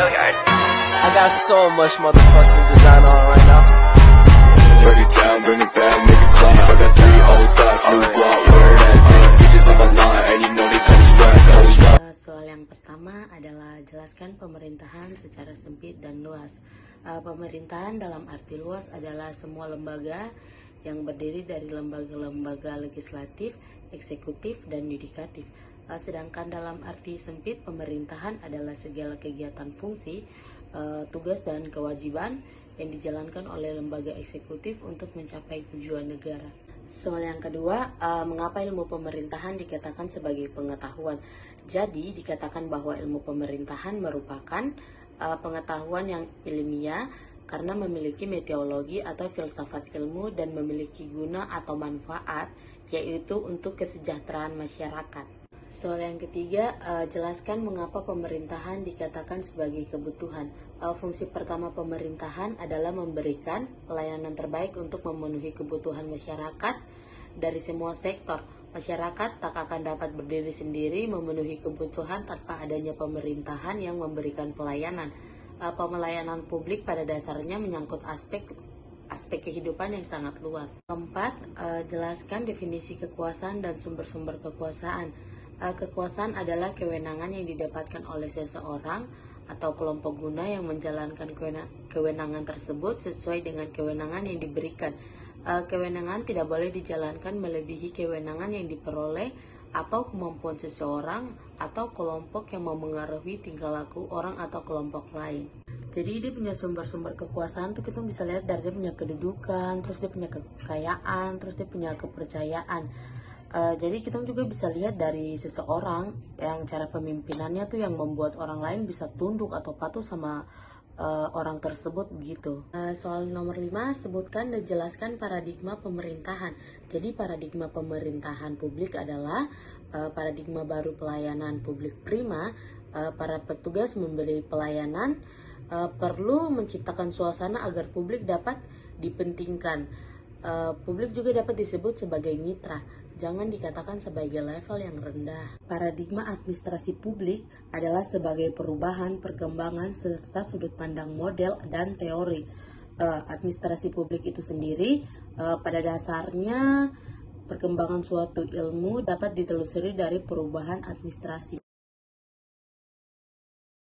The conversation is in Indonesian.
I got so much motherfucking design on right now. Break it down, bring it back, make it clap. I got 3 old thoughts, new guap, where that damn bitches on my line, and you know they come strapped. Soal yang pertama adalah jelaskan pemerintahan secara sempit dan luas. Pemerintahan dalam arti luas adalah semua lembaga yang berdiri dari lembaga-lembaga legislatif, eksekutif, dan yudikatif. Sedangkan dalam arti sempit, pemerintahan adalah segala kegiatan fungsi, tugas dan kewajiban yang dijalankan oleh lembaga eksekutif untuk mencapai tujuan negara. Soal yang kedua, mengapa ilmu pemerintahan dikatakan sebagai pengetahuan? Jadi, dikatakan bahwa ilmu pemerintahan merupakan pengetahuan yang ilmiah karena memiliki metodologi atau filsafat ilmu dan memiliki guna atau manfaat, yaitu untuk kesejahteraan masyarakat. Soal yang ketiga, jelaskan mengapa pemerintahan dikatakan sebagai kebutuhan. Fungsi pertama pemerintahan adalah memberikan pelayanan terbaik untuk memenuhi kebutuhan masyarakat dari semua sektor. Masyarakat tak akan dapat berdiri sendiri memenuhi kebutuhan tanpa adanya pemerintahan yang memberikan pelayanan. Pelayanan publik pada dasarnya menyangkut aspek kehidupan yang sangat luas. Keempat, jelaskan definisi kekuasaan dan sumber-sumber kekuasaan. Kekuasaan adalah kewenangan yang didapatkan oleh seseorang atau kelompok guna yang menjalankan kewenangan tersebut sesuai dengan kewenangan yang diberikan. Kewenangan tidak boleh dijalankan melebihi kewenangan yang diperoleh atau kemampuan seseorang atau kelompok yang memengaruhi tingkah laku orang atau kelompok lain. Jadi dia punya sumber-sumber kekuasaan tuh kita bisa lihat dari dia punya kedudukan, terus dia punya kekayaan, terus dia punya kepercayaan. Jadi kita juga bisa lihat dari seseorang yang cara pemimpinannya tuh yang membuat orang lain bisa tunduk atau patuh sama orang tersebut begitu. Soal nomor 5, sebutkan dan jelaskan paradigma pemerintahan. Jadi paradigma pemerintahan publik adalah paradigma baru pelayanan publik prima. Para petugas memberi pelayanan perlu menciptakan suasana agar publik dapat dipentingkan. Publik juga dapat disebut sebagai mitra, jangan dikatakan sebagai level yang rendah. Paradigma administrasi publik adalah sebagai perubahan, perkembangan, serta sudut pandang model dan teori. Administrasi publik itu sendiri pada dasarnya perkembangan suatu ilmu dapat ditelusuri dari perubahan administrasi.